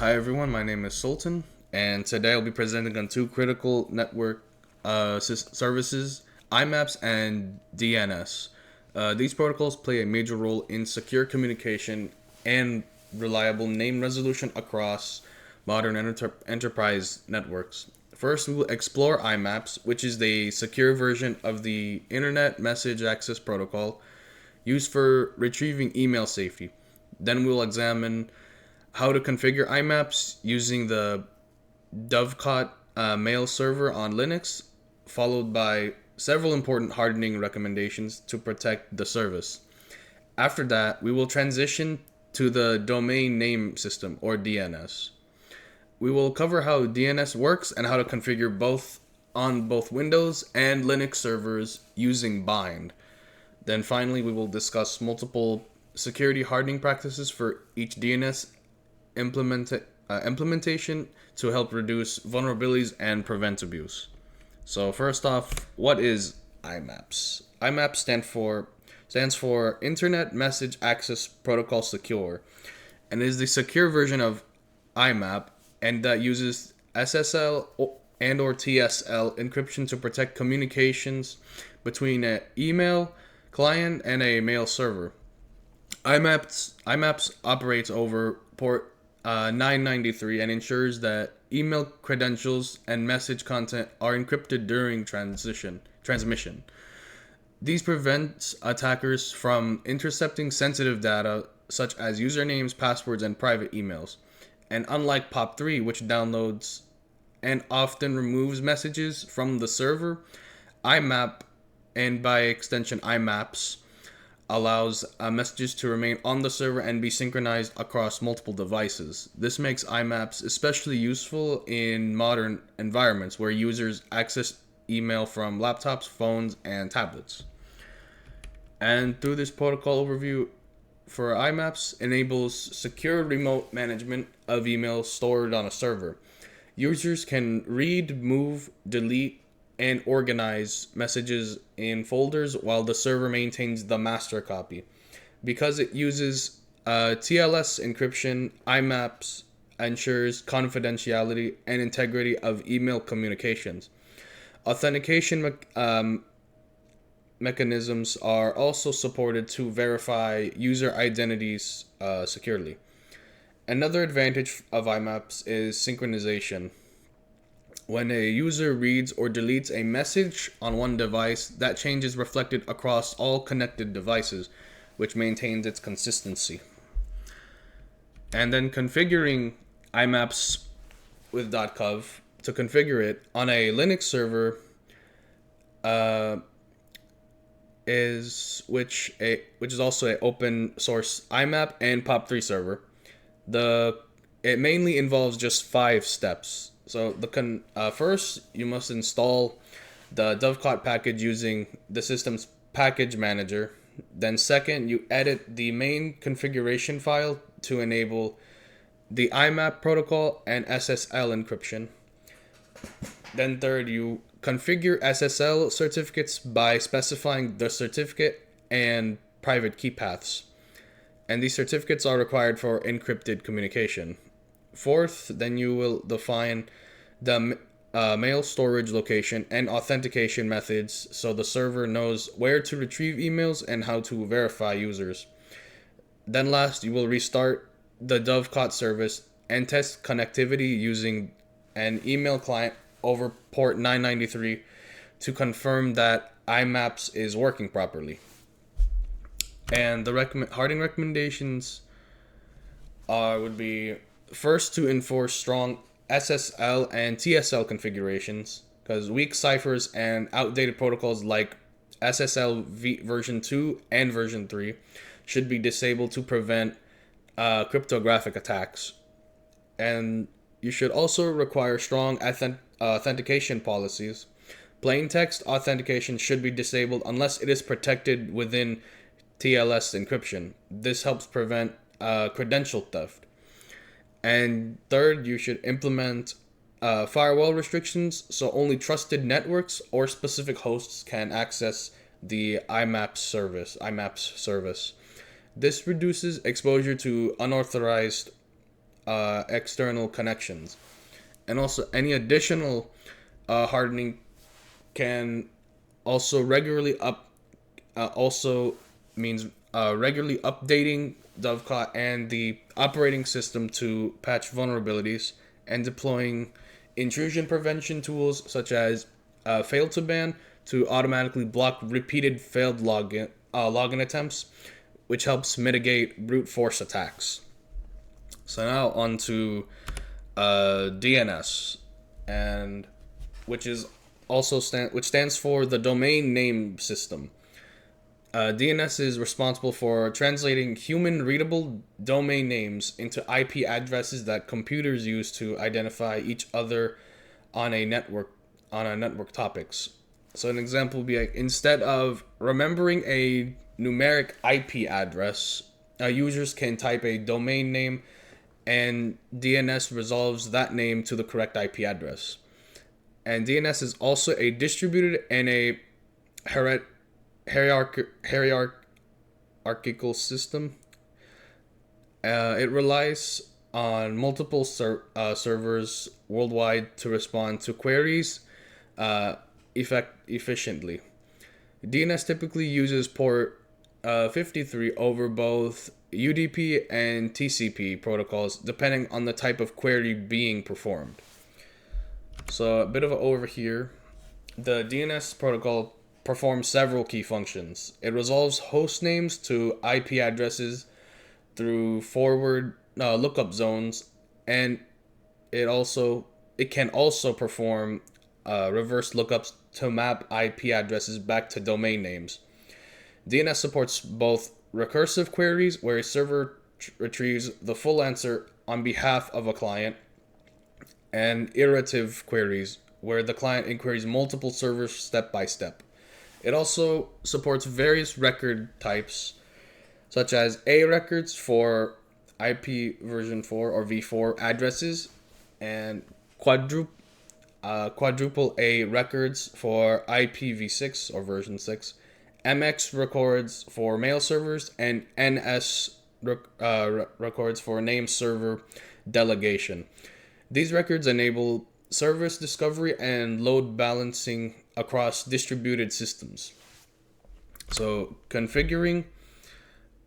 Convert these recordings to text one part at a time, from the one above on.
Hi everyone, my name is Sultan, and today I'll be presenting on two critical network services, IMAPS and DNS. These protocols play a major role in secure communication and reliable name resolution across modern enterprise networks. First, we will explore IMAPS, which is the secure version of the Internet Message Access Protocol used for retrieving email safety. Then we'll examine how to configure IMAPS using the Dovecot mail server on Linux, followed by several important hardening recommendations to protect the service. After that, we will transition to the domain name system, or DNS. We will cover how DNS works and how to configure both on both Windows and Linux servers using Bind. Then finally, we will discuss multiple security hardening practices for each DNS implementation to help reduce vulnerabilities and prevent abuse. So first off, what is IMAPS? IMAPS stands for Internet Message Access Protocol Secure, and is the secure version of IMAP, and that uses SSL and or TSL encryption to protect communications between an email client and a mail server. IMAPS operates over port 993 and ensures that email credentials and message content are encrypted during transmission. These prevents attackers from intercepting sensitive data such as usernames, passwords, and private emails. And unlike POP3, which downloads and often removes messages from the server, IMAP, and by extension IMAPS, allows messages to remain on the server and be synchronized across multiple devices. This makes IMAPS especially useful in modern environments where users access email from laptops, phones, and tablets. And through this protocol overview for IMAPS enables secure remote management of emails stored on a server. Users can read, move, delete, and organize messages in folders while the server maintains the master copy. Because it uses TLS encryption, IMAPS ensures confidentiality and integrity of email communications. Authentication mechanisms are also supported to verify user identities securely. Another advantage of IMAPS is synchronization. When a user reads or deletes a message on one device, that change is reflected across all connected devices, which maintains its consistency. And then configuring IMAPS with .cov, to configure it on a Linux server, which is also an open source IMAP and POP3 server. It mainly involves just 5 steps. So first, you must install the Dovecot package using the system's package manager. Then second, you edit the main configuration file to enable the IMAP protocol and SSL encryption. Then third, you configure SSL certificates by specifying the certificate and private key paths. And these certificates are required for encrypted communication. Fourth, then you will define the mail storage location and authentication methods so the server knows where to retrieve emails and how to verify users. Then last, you will restart the Dovecot service and test connectivity using an email client over port 993 to confirm that IMAPS is working properly. And the hardening recommendations would be first to enforce strong SSL and TSL configurations, because weak ciphers and outdated protocols like SSL version 2 and version 3 should be disabled to prevent cryptographic attacks. And you should also require strong authentication policies. Plain text authentication should be disabled unless it is protected within TLS encryption. This helps prevent credential theft. And third, you should implement firewall restrictions so only trusted networks or specific hosts can access the IMAPS service. This reduces exposure to unauthorized external connections. And also, any additional hardening can also also means regularly updating Dovecot and the operating system to patch vulnerabilities and deploying intrusion prevention tools such as fail to ban to automatically block repeated failed login attempts, which helps mitigate brute force attacks. So now on to DNS, and which stands for the Domain Name System. DNS is responsible for translating human-readable domain names into IP addresses that computers use to identify each other on a network topics. So an example would be like, instead of remembering a numeric IP address, users can type a domain name, and DNS resolves that name to the correct IP address. And DNS is also a distributed and a hierarchical system. It relies on multiple servers worldwide to respond to queries efficiently. DNS typically uses port 53 over both UDP and TCP protocols, depending on the type of query being performed. So a bit of an over here. The DNS protocol performs several key functions. It resolves host names to IP addresses through forward lookup zones, and it can also perform reverse lookups to map IP addresses back to domain names. DNS supports both recursive queries, where a server retrieves the full answer on behalf of a client, and iterative queries, where the client inquires multiple servers step by step. It also supports various record types, such as A records for IP version 4 or v4 addresses, and quadruple A records for IPv6 or version 6, MX records for mail servers, and NS records for name server delegation. These records enable service discovery and load balancing across distributed systems. So configuring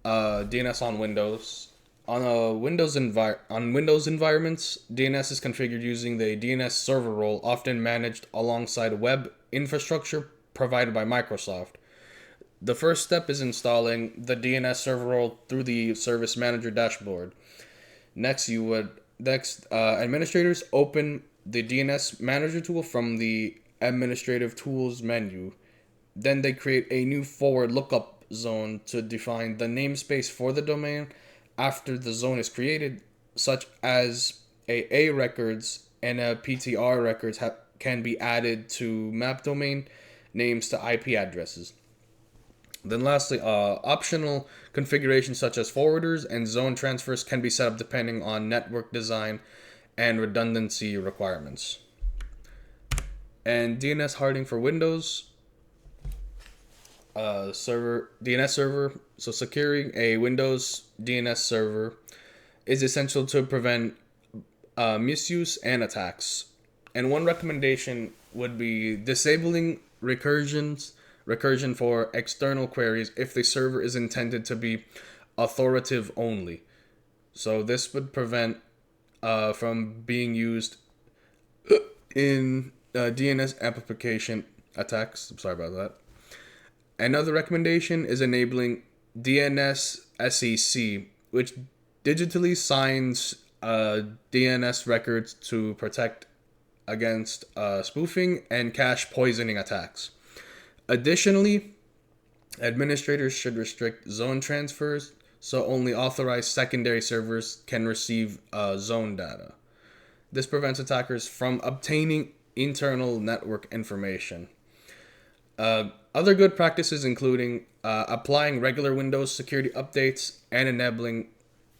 DNS on Windows. On Windows environments, DNS is configured using the DNS server role, often managed alongside web infrastructure provided by Microsoft. The first step is installing the DNS server role through the Service Manager dashboard. Next, administrators open the DNS Manager tool from the Administrative Tools menu. Then they create a new forward lookup zone to define the namespace for the domain. After the zone is created, such as A records and a PTR records can be added to map domain names to IP addresses. Then lastly, optional configurations such as forwarders and zone transfers can be set up depending on network design and redundancy requirements. And DNS hardening for Windows DNS server. So securing a Windows DNS server is essential to prevent misuse and attacks. And one recommendation would be disabling recursion for external queries if the server is intended to be authoritative only. So this would prevent from being used in DNS amplification attacks. I'm sorry about that. Another recommendation is enabling DNS SEC, which digitally signs DNS records to protect against spoofing and cache poisoning attacks. Additionally, administrators should restrict zone transfers so only authorized secondary servers can receive zone data. This prevents attackers from obtaining internal network information. Other good practices including applying regular Windows security updates and enabling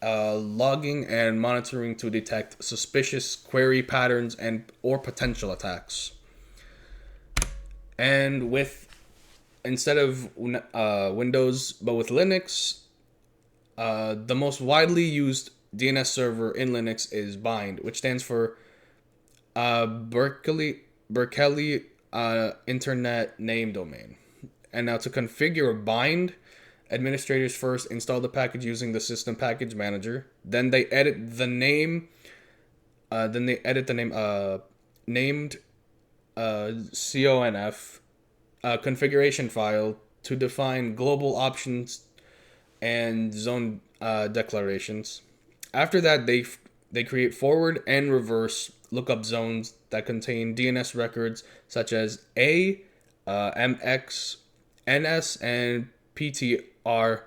logging and monitoring to detect suspicious query patterns or potential attacks. And instead of Windows, but with Linux, the most widely used DNS server in Linux is bind, which stands for Berkeley Internet Name Domain. And now to configure bind, administrators first install the package using the system package manager. Then they edit the name. Named conf configuration file to define global options and zone declarations. After that, they create forward and reverse lookup zones that contain DNS records such as MX, NS, and PTR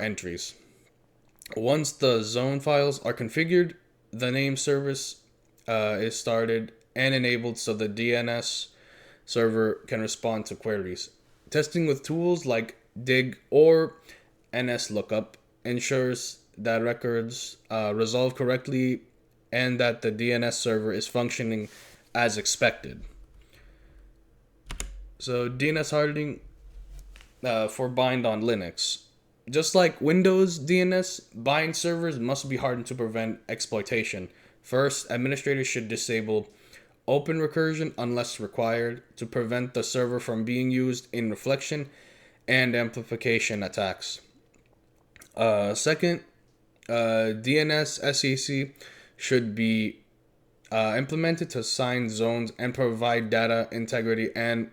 entries. Once the zone files are configured, the name service is started and enabled so the DNS server can respond to queries. Testing with tools like dig or NS lookup ensures that records resolve correctly and that the DNS server is functioning as expected. So DNS hardening for bind on Linux. Just like Windows DNS, bind servers must be hardened to prevent exploitation. First, administrators should disable open recursion unless required to prevent the server from being used in reflection and amplification attacks. Second, DNS SEC should be implemented to assign zones and provide data integrity and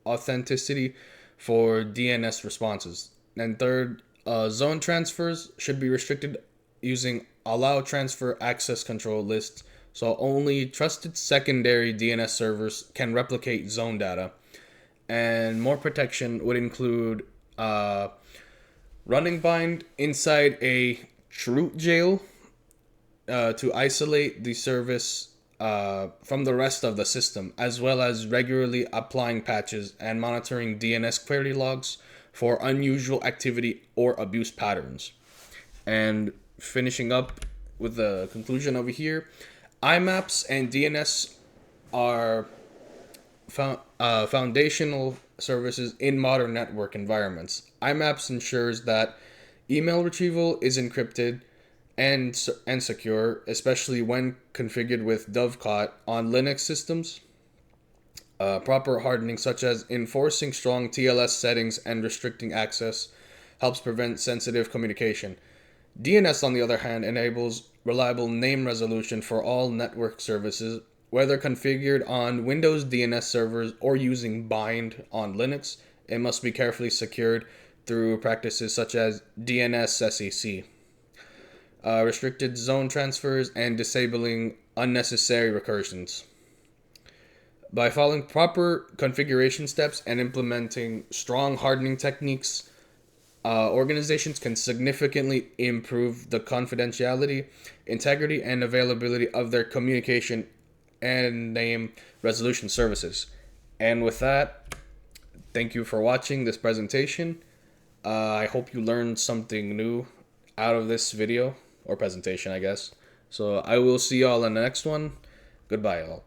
authenticity for DNS responses. And third, zone transfers should be restricted using allow transfer access control lists, so only trusted secondary DNS servers can replicate zone data. And more protection would include running bind inside a root jail to isolate the service from the rest of the system, as well as regularly applying patches and monitoring DNS query logs for unusual activity or abuse patterns. And finishing up with the conclusion over here, IMAPS and DNS are foundational services in modern network environments. IMAPS ensures that email retrieval is encrypted and secure, especially when configured with Dovecot on Linux systems. Proper hardening, such as enforcing strong TLS settings and restricting access, helps prevent sensitive communication. DNS, on the other hand, enables reliable name resolution for all network services, whether configured on Windows DNS servers or using bind on Linux. It must be carefully secured through practices such as DNS SEC, restricted zone transfers, and disabling unnecessary recursions. By following proper configuration steps and implementing strong hardening techniques, organizations can significantly improve the confidentiality, integrity, and availability of their communication and name resolution services. And with that, thank you for watching this presentation. I hope you learned something new out of this video, or presentation, I guess. So I will see y'all in the next one. Goodbye, y'all.